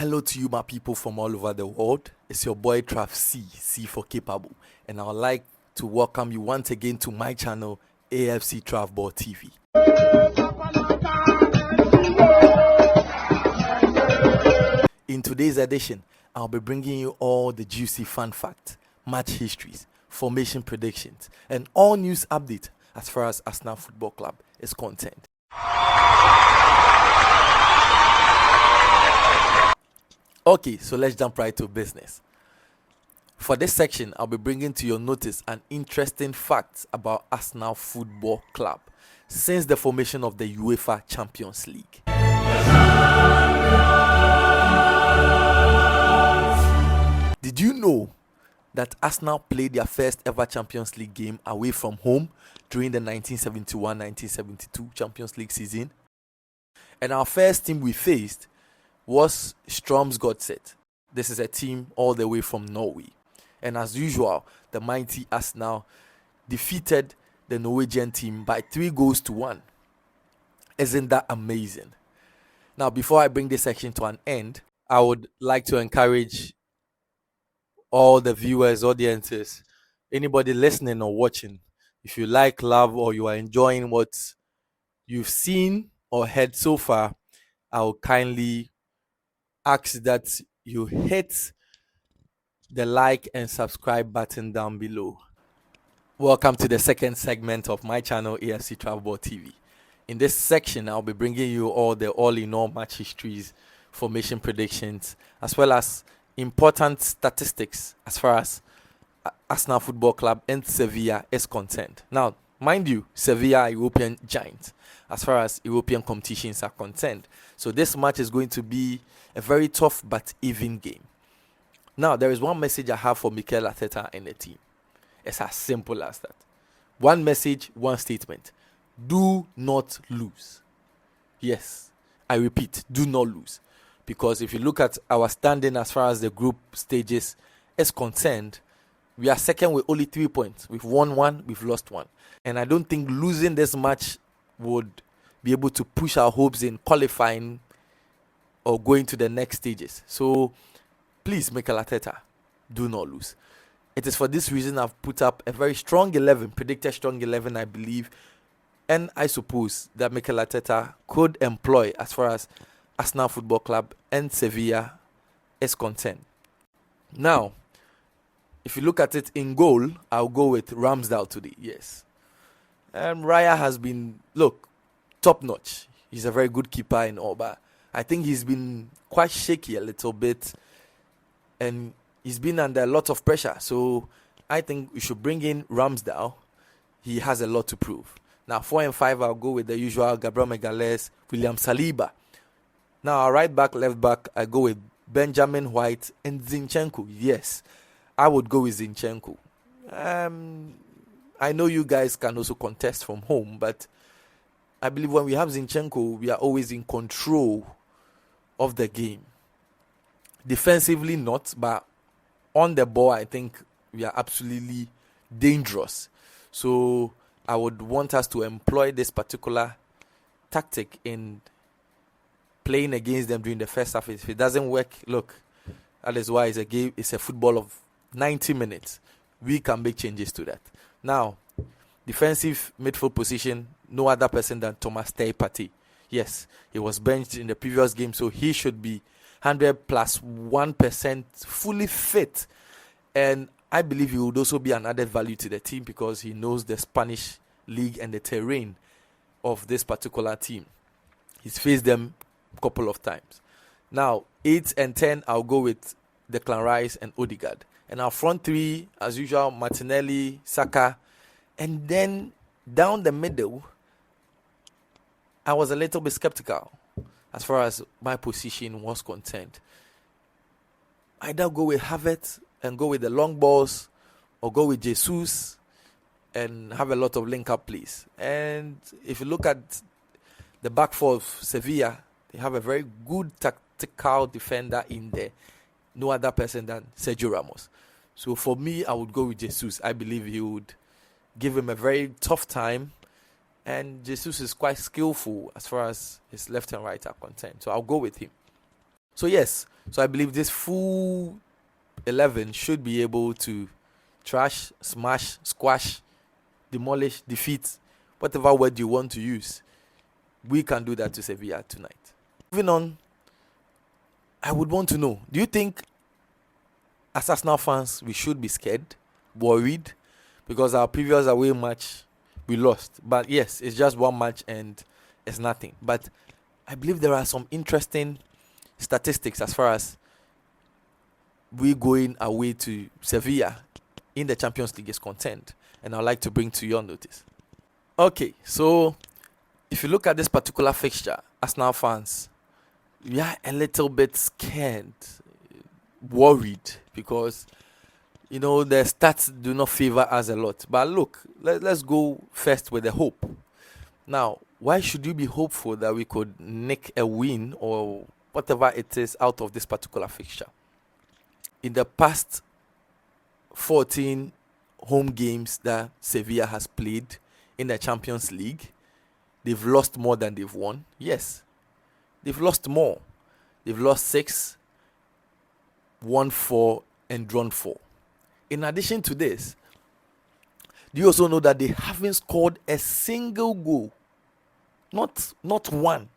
Hello to you, my people from all over the world. It's your boy C for capable, and I would like to welcome you once again to my channel, AFC TrafBol TV. In today's edition, I'll be bringing you all the juicy fun facts, match histories, formation predictions, and all news updates as far as Arsenal Football Club is concerned. Okay, so let's jump right to business. For this section, I'll be bringing to your notice an interesting fact about Arsenal Football Club since the formation of the UEFA Champions League. Did you know that Arsenal played their first ever Champions League game away from home during the 1971-1972 Champions League season? And our first team we faced was Strømsgodset. This is a team all the way from Norway. And as usual, the mighty Arsenal defeated the Norwegian team by 3-1. Isn't that amazing? Now, before I bring this section to an end, I would like to encourage all the viewers, audiences, anybody listening or watching, if you like, love, or you are enjoying what you've seen or heard so far, I will kindly ask that you hit the like and subscribe button down below. Welcome to the second segment of my channel, AFC TrafBol TV. In this section, I'll be bringing you all the all-in-all match histories, formation predictions, as well as important statistics as far as Arsenal Football Club and Sevilla is concerned. Now, mind you, Sevilla are European giants as far as European competitions are concerned. So this match is going to be a very tough but even game. Now, there is one message I have for Mikel Arteta and the team. It's as simple as that. One message, one statement. Do not lose. Yes, I repeat, do not lose. Because if you look at our standing as far as the group stages is concerned, we are second with only 3 points. We've won 1, we've lost 1. And I don't think losing this match would be able to push our hopes in qualifying or going to the next stages. So please, Mikel Arteta, do not lose. It is for this reason I've put up a very strong 11, predicted strong 11, I believe. And I suppose that Mikel Arteta could employ as far as Arsenal Football Club and Sevilla is concerned. Now, if you look at it in goal, I'll go with Ramsdale today, yes. And Raya has been, top-notch. He's a very good keeper and all, but I think he's been quite shaky a little bit. And he's been under a lot of pressure. So I think we should bring in Ramsdale. He has a lot to prove. Now, 4 and 5, I'll go with the usual Gabriel Magalhaes, William Saliba. Now, our right back, left back, I go with Benjamin White and Zinchenko. Yes, I would go with Zinchenko. I know you guys can also contest from home, but I believe when we have Zinchenko, we are always in control of the game. Defensively not, but on the ball, I think we are absolutely dangerous. So I would want us to employ this particular tactic in playing against them during the first half. If it doesn't work, that is why it's a game. It's a football of 90 minutes. We can make changes to that. Now, defensive midfield position, no other person than Thomas Partey. Yes, he was benched in the previous game, so he should be 100 plus 1% fully fit. And I believe he would also be an added value to the team because he knows the Spanish league and the terrain of this particular team. He's faced them a couple of times. Now, 8 and 10, I'll go with Declan Rice and Odegaard. And our front three, as usual, Martinelli, Saka. And then down the middle, I was a little bit skeptical as far as my position was concerned. Either go with Havertz and go with the long balls, or go with Jesus and have a lot of link-up plays. And if you look at the back four of Sevilla, they have a very good tactical defender in there. No other person than Sergio Ramos. So for me, I would go with Jesus. I believe he would give him a very tough time. And Jesus is quite skillful as far as his left and right are concerned. So I'll go with him. So yes, so I believe this full 11 should be able to trash, smash, squash, demolish, defeat, whatever word you want to use. We can do that to Sevilla tonight. Moving on, I would want to know, do you think as Arsenal fans we should be scared, worried, because our previous away match we lost? But yes, it's just one match and it's nothing. But I believe there are some interesting statistics as far as we going away to Sevilla in the Champions League is concerned, and I'd like to bring to your notice. Okay, so if you look at this particular fixture, Arsenal fans, we are a little bit scared, worried, because the stats do not favor us a lot. But look, let's go first with the hope. Now, why should you be hopeful that we could nick a win or whatever it is out of this particular fixture? In the past 14 home games that Sevilla has played in the Champions League, they've lost more than they've won. Yes, they've lost more. They've lost 6, won 4, and drawn 4. In addition to this, do you also know that they haven't scored a single goal? Not one.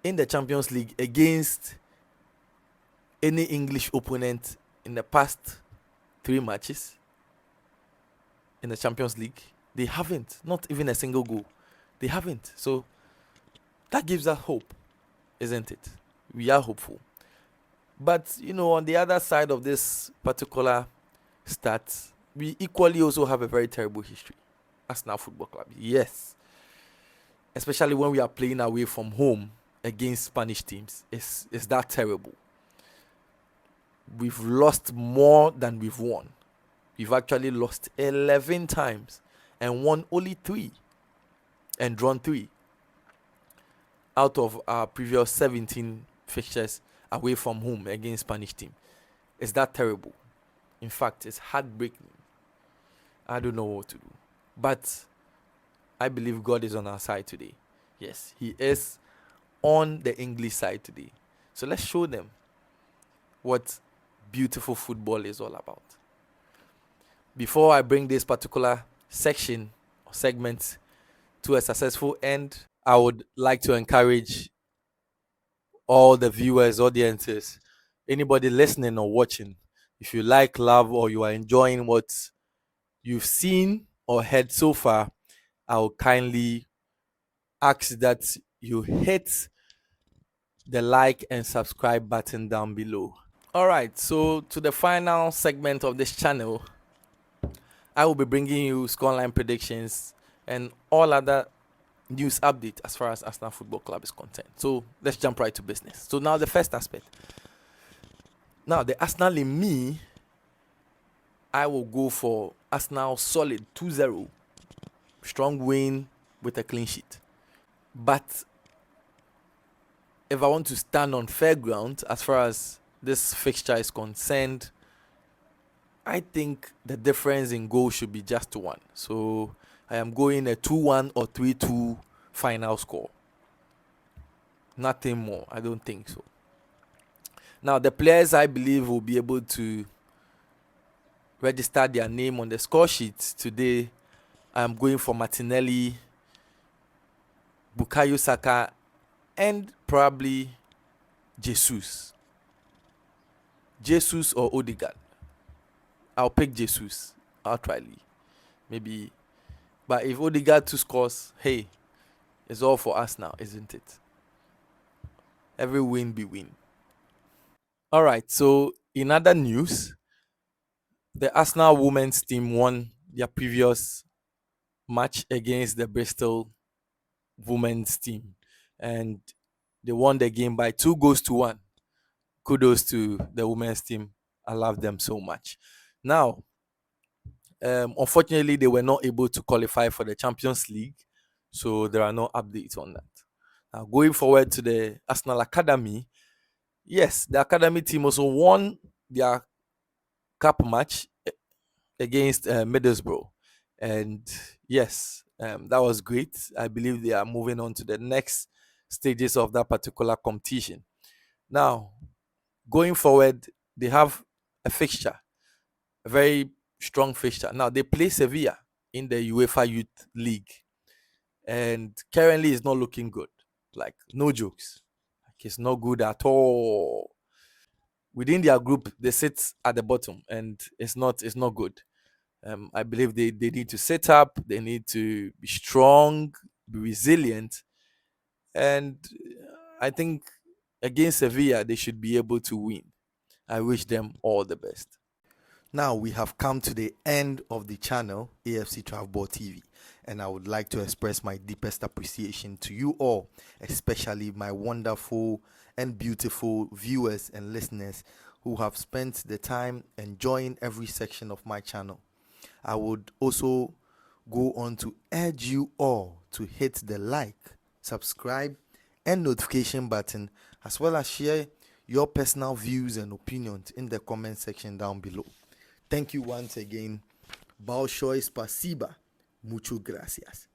In the Champions League against any English opponent in the past 3 matches in the Champions League. They haven't. Not even a single goal. They haven't. So that gives us hope, isn't it? We are hopeful. But, on the other side of this particular stat, we equally also have a very terrible history. Arsenal Football Club. Yes. Especially when we are playing away from home against Spanish teams. It's that terrible. We've lost more than we've won. We've actually lost 11 times and won only 3 and drawn 3 out of our previous 17 fixtures away from home against Spanish team. It's that terrible. In fact, it's heartbreaking. I don't know what to do. But I believe God is on our side today. Yes, He is on the English side today. So let's show them what beautiful football is all about. Before I bring this particular section or segment to a successful end, I would like to encourage all the viewers, audiences, anybody listening or watching, if you like, love, or you are enjoying what you've seen or heard so far, I will kindly ask that you hit the like and subscribe button down below. All right, so to the final segment of this channel, I will be bringing you scoreline predictions and all other news update as far as Arsenal Football Club is concerned. So let's jump right to business. So now the first aspect. Now the Arsenal in me, I will go for Arsenal solid 2-0. Strong win with a clean sheet. But if I want to stand on fair ground as far as this fixture is concerned, I think the difference in goal should be just 1. So I am going a 2-1 or 3-2 final score. Nothing more. I don't think so. Now, the players I believe will be able to register their name on the score sheet today. I am going for Martinelli, Bukayo Saka, and probably Jesus. Jesus or Odegaard. I'll pick Jesus outrightly. Maybe. But if Odegaard 2 scores, hey, it's all for us now, isn't it? Every win be win. All right, so in other news, the Arsenal women's team won their previous match against the Bristol women's team. And they won the game by 2-1. Kudos to the women's team. I love them so much. Now, unfortunately, they were not able to qualify for the Champions League, so there are no updates on that. Now, going forward to the Arsenal Academy, yes, the Academy team also won their cup match against Middlesbrough, and yes, that was great. I believe they are moving on to the next stages of that particular competition. Now, going forward, they have a fixture, a very strong fixture. Now, they play Sevilla in the UEFA Youth League, and currently it's not looking good. Like, no jokes. Like, it's not good at all. Within their group, they sit at the bottom, and it's not good. I believe they need to set up, they need to be strong, be resilient, and I think against Sevilla they should be able to win. I wish them all the best. Now we have come to the end of the channel AFC TrafBol TV, and I would like to express my deepest appreciation to you all, especially my wonderful and beautiful viewers and listeners who have spent the time enjoying every section of my channel. I would also go on to urge you all to hit the like, subscribe, and notification button, as well as share your personal views and opinions in the comment section down below. Thank you once again. Большое спасибо. Mucho gracias.